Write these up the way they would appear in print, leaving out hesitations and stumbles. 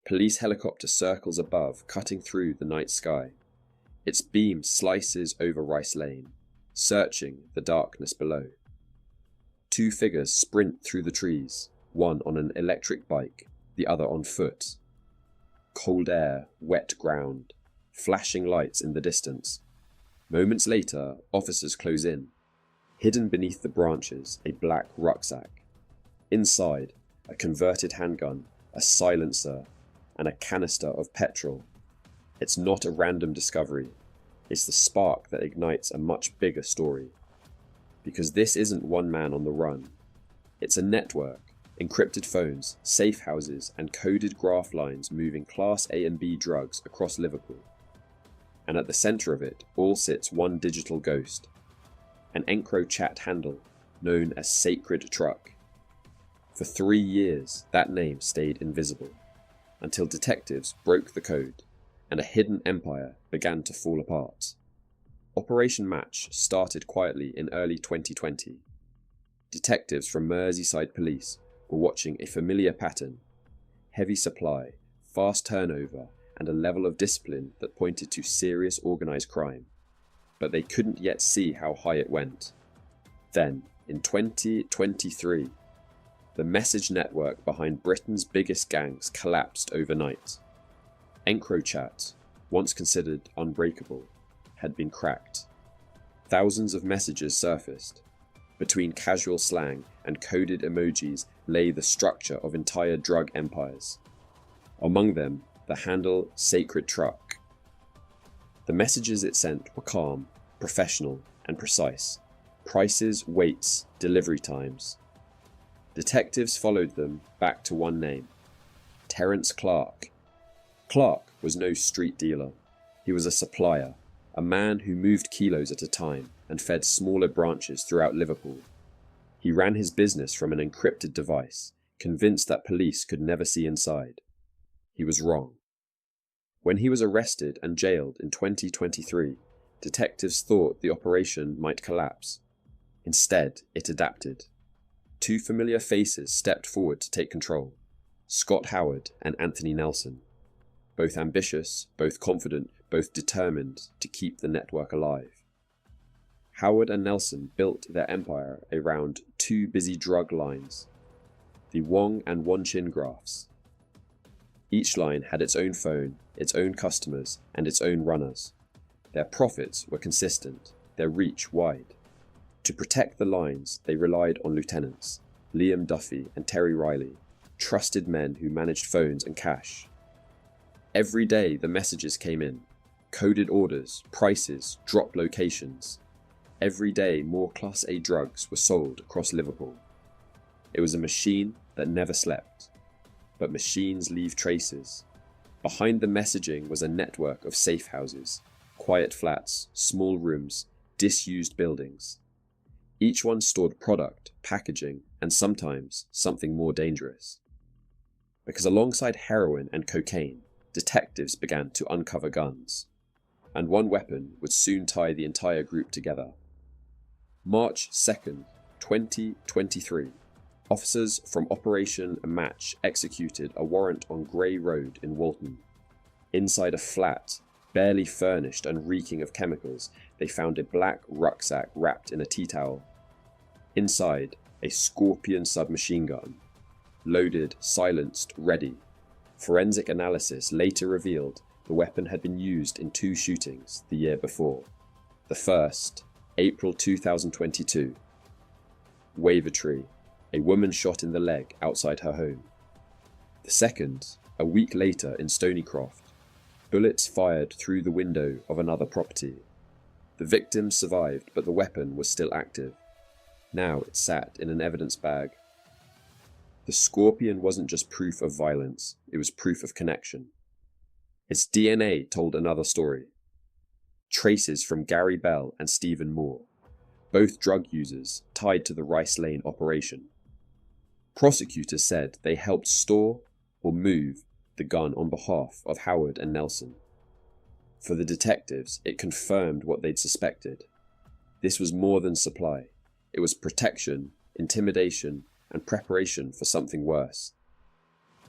police helicopter circles above, cutting through the night sky. Its beam slices over Rice Lane, searching the darkness below. Two figures sprint through the trees, one on an electric bike, the other on foot. Cold air, wet ground, flashing lights in the distance. Moments later, officers close in. Hidden beneath the branches, a black rucksack. Inside, a converted handgun, a silencer, and a canister of petrol. It's not a random discovery. It's the spark that ignites a much bigger story. Because this isn't one man on the run. It's a network, encrypted phones, safe houses, and coded graph lines moving Class A and B drugs across Liverpool. And at the centre of it all sits one digital ghost, an EncroChat handle known as Sacred Truck. For 3 years, that name stayed invisible, until detectives broke the code and a hidden empire began to fall apart. Operation Match started quietly in early 2020. Detectives from Merseyside Police were watching a familiar pattern: heavy supply, fast turnover, and a level of discipline that pointed to serious organised crime. But they couldn't yet see how high it went. Then, in 2023, the message network behind Britain's biggest gangs collapsed overnight. EncroChat, once considered unbreakable, had been cracked. Thousands of messages surfaced. Between casual slang and coded emojis lay the structure of entire drug empires. Among them, the handle Sacred Truck. The messages it sent were calm, professional, and precise. Prices, weights, delivery times. Detectives followed them back to one name: Terence Clark. Clark was no street dealer. He was a supplier, a man who moved kilos at a time and fed smaller branches throughout Liverpool. He ran his business from an encrypted device, convinced that police could never see inside. He was wrong. When he was arrested and jailed in 2023, detectives thought the operation might collapse. Instead, it adapted. Two familiar faces stepped forward to take control: Scott Howard and Anthony Nelson. Both ambitious, both confident, both determined to keep the network alive. Howard and Nelson built their empire around two busy drug lines: the Wong and Won Chin graphs. Each line had its own phone, its own customers, and its own runners. Their profits were consistent, their reach wide. To protect the lines, they relied on lieutenants, Liam Duffy and Terry Riley, trusted men who managed phones and cash. Every day the messages came in: coded orders, prices, drop locations. Every day more Class A drugs were sold across Liverpool. It was a machine that never slept. But machines leave traces. Behind the messaging was a network of safe houses, quiet flats, small rooms, disused buildings. Each one stored product, packaging, and sometimes something more dangerous. Because alongside heroin and cocaine, detectives began to uncover guns. And one weapon would soon tie the entire group together. March 2nd, 2023. Officers from Operation Match executed a warrant on Grey Road in Walton. Inside a flat, barely furnished and reeking of chemicals, they found a black rucksack wrapped in a tea towel. Inside, a Scorpion submachine gun. Loaded, silenced, ready. Forensic analysis later revealed the weapon had been used in 2 shootings the year before. The first, April 2022. Wavertree. A woman shot in the leg outside her home. The second, a week later in Stonycroft. Bullets fired through the window of another property. The victim survived, but the weapon was still active. Now it sat in an evidence bag. The Scorpion wasn't just proof of violence, it was proof of connection. Its DNA told another story. Traces from Gary Bell and Stephen Moore, both drug users tied to the Rice Lane operation. Prosecutors said they helped store or move the gun on behalf of Howard and Nelson. For the detectives, it confirmed what they'd suspected. This was more than supply. It was protection, intimidation, and preparation for something worse.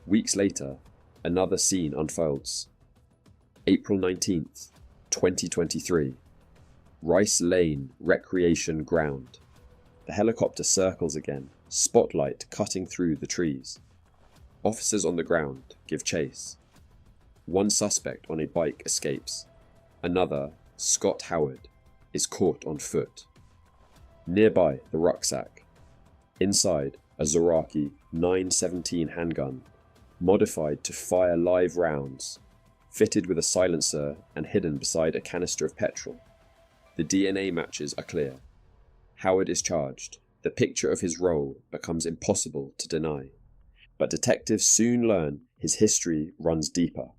Weeks later, Another scene unfolds. April 19th, 2023. Rice Lane Recreation Ground. The helicopter circles again, spotlight cutting through the trees. Officers on the ground give chase. One suspect on a bike escapes. Another, Scott Howard, is caught on foot. Nearby, the rucksack. Inside, a Zoraki 917 handgun, modified to fire live rounds, fitted with a silencer and hidden beside a canister of petrol. The DNA matches are clear. Howard is charged. The picture of his role becomes impossible to deny. But detectives soon learn his history runs deeper.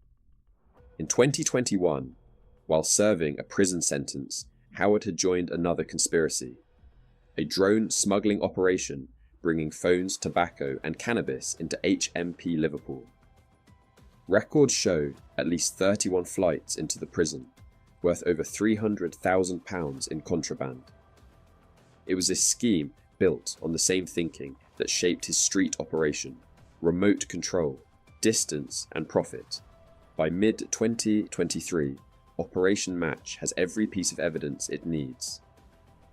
In 2021, while serving a prison sentence, Howard had joined another conspiracy, a drone smuggling operation bringing phones, tobacco and cannabis into HMP Liverpool. Records show at least 31 flights into the prison, worth over £300,000 in contraband. It was this scheme built on the same thinking that shaped his street operation: remote control, distance and profit. By mid-2023, Operation Match has every piece of evidence it needs.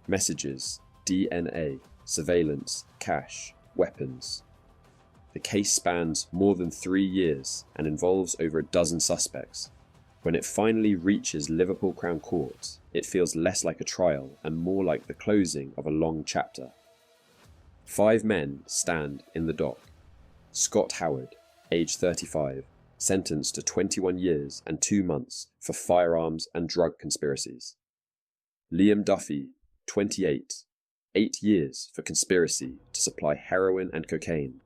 Messages, DNA, surveillance, cash, weapons. The case spans more than 3 years and involves over a dozen suspects. When it finally reaches Liverpool Crown Court, it feels less like a trial and more like the closing of a long chapter. 5 men stand in the dock. Scott Howard, age 35, sentenced to 21 years and 2 months for firearms and drug conspiracies. Liam Duffy, 28, 8 years for conspiracy to supply heroin and cocaine.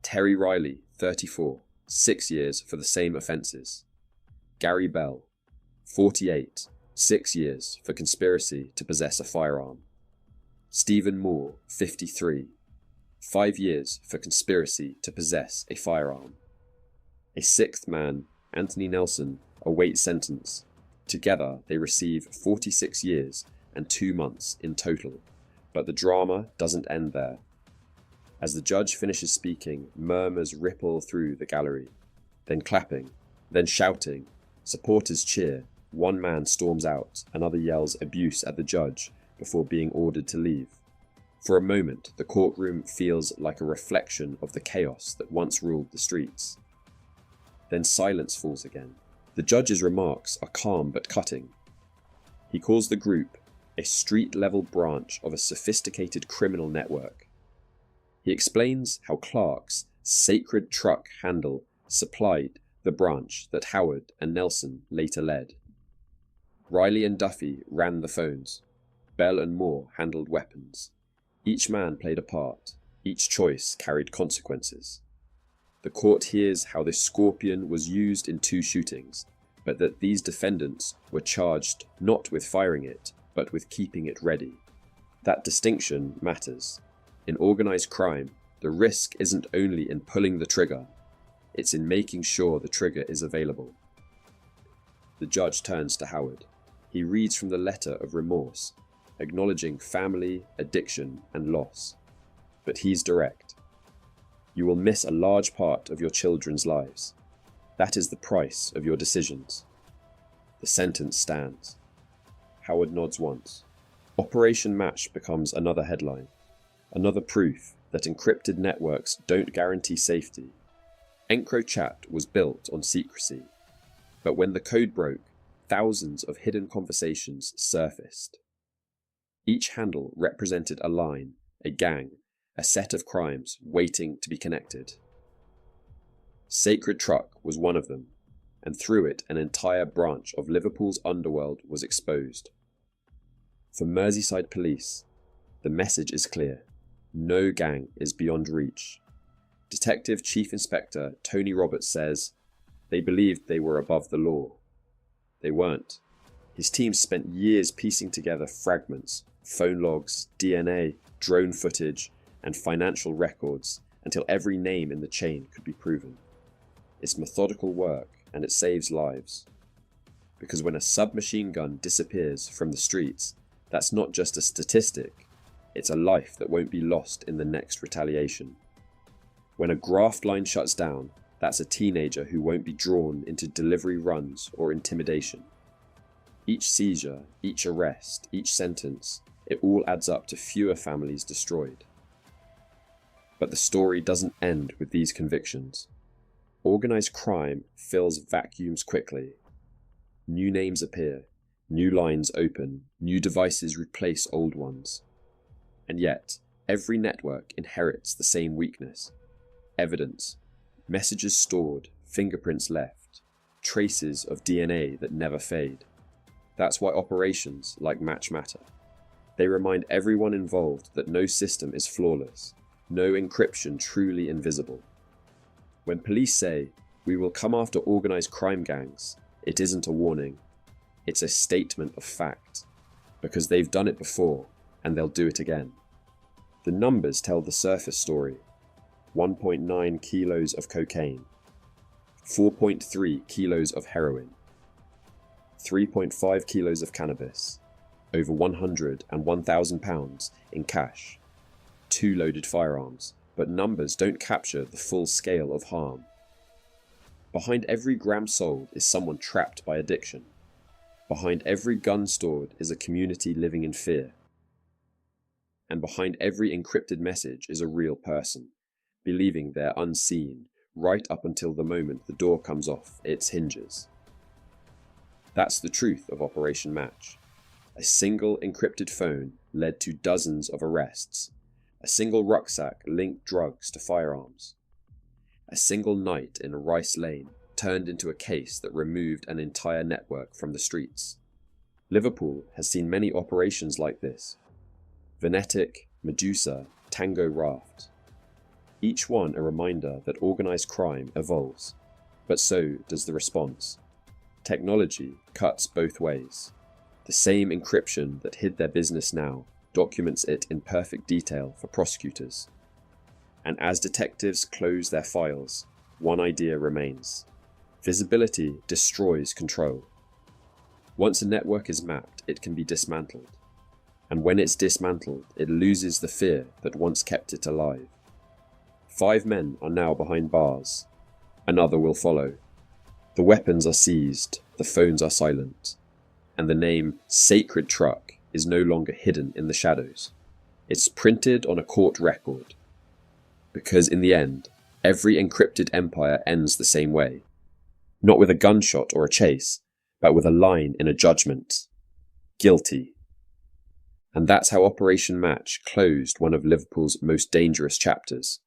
Terry Riley, 34, 6 years for the same offences. Gary Bell, 48, 6 years for conspiracy to possess a firearm. Stephen Moore, 53, 5 years for conspiracy to possess a firearm. A 6th man, Anthony Nelson, awaits sentence. Together they receive 46 years and 2 months in total. But the drama doesn't end there. As the judge finishes speaking, murmurs ripple through the gallery. Then clapping, then shouting. Supporters cheer. One man storms out, another yells abuse at the judge before being ordered to leave. For a moment, the courtroom feels like a reflection of the chaos that once ruled the streets. Then silence falls again. The judge's remarks are calm but cutting. He calls the group a street-level branch of a sophisticated criminal network. He explains how Clark's sacred truck handle supplied the branch that Howard and Nelson later led. Riley and Duffy ran the phones. Bell and Moore handled weapons. Each man played a part. Each choice carried consequences. The court hears how this Scorpion was used in 2 shootings, but that these defendants were charged not with firing it, but with keeping it ready. That distinction matters. In organised crime, the risk isn't only in pulling the trigger, it's in making sure the trigger is available. The judge turns to Howard. He reads from the letter of remorse, acknowledging family, addiction, and loss. But he's direct. You will miss a large part of your children's lives. That is the price of your decisions. The sentence stands. Howard nods once. Operation Match becomes another headline, another proof that encrypted networks don't guarantee safety. EncroChat was built on secrecy, but when the code broke, thousands of hidden conversations surfaced. Each handle represented a line, a gang, a set of crimes waiting to be connected. Sacred Truck was one of them, and through it an entire branch of Liverpool's underworld was exposed. For Merseyside police, the message is clear. No gang is beyond reach. Detective Chief Inspector Tony Roberts says, they believed they were above the law. They weren't. His team spent years piecing together fragments, phone logs, DNA, drone footage, and financial records until every name in the chain could be proven. It's methodical work, and it saves lives. Because when a submachine gun disappears from the streets, that's not just a statistic, it's a life that won't be lost in the next retaliation. When a graft line shuts down, That's a teenager who won't be drawn into delivery runs or intimidation. Each seizure, each arrest, each sentence, it all adds up to fewer families destroyed. But the story doesn't end with these convictions. Organized crime fills vacuums quickly. New names appear, new lines open, new devices replace old ones. And yet, every network inherits the same weakness. Evidence, messages stored, fingerprints left, traces of DNA that never fade. That's why operations like Match matter. They remind everyone involved that no system is flawless, no encryption truly invisible. When police say, "We will come after organized crime gangs," it isn't a warning. It's a statement of fact, because they've done it before and they'll do it again. The numbers tell the surface story. 1.9 kilos of cocaine, 4.3 kilos of heroin, 3.5 kilos of cannabis, over 100 and 1,000 pounds in cash, 2 loaded firearms, but numbers don't capture the full scale of harm. Behind every gram sold is someone trapped by addiction. Behind every gun stored is a community living in fear. And behind every encrypted message is a real person, believing they're unseen, right up until the moment the door comes off its hinges. That's the truth of Operation Match. A single encrypted phone led to dozens of arrests. A single rucksack linked drugs to firearms. A single night in a Rice Lane turned into a case that removed an entire network from the streets. Liverpool has seen many operations like this. Venetic, Medusa, Tango Raft. Each one a reminder that organized crime evolves, but so does the response. Technology cuts both ways. The same encryption that hid their business now documents it in perfect detail for prosecutors. And as detectives close their files, one idea remains. Visibility destroys control. Once a network is mapped, it can be dismantled. And when it's dismantled, it loses the fear that once kept it alive. 5 men are now behind bars. Another will follow. The weapons are seized, the phones are silent, and the name Sacred Truck is no longer hidden in the shadows. It's printed on a court record. Because in the end, every encrypted empire ends the same way. Not with a gunshot or a chase, but with a line in a judgment. Guilty. And that's how Operation Match closed one of Liverpool's most dangerous chapters,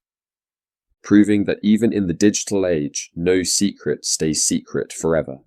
proving that even in the digital age, no secret stays secret forever.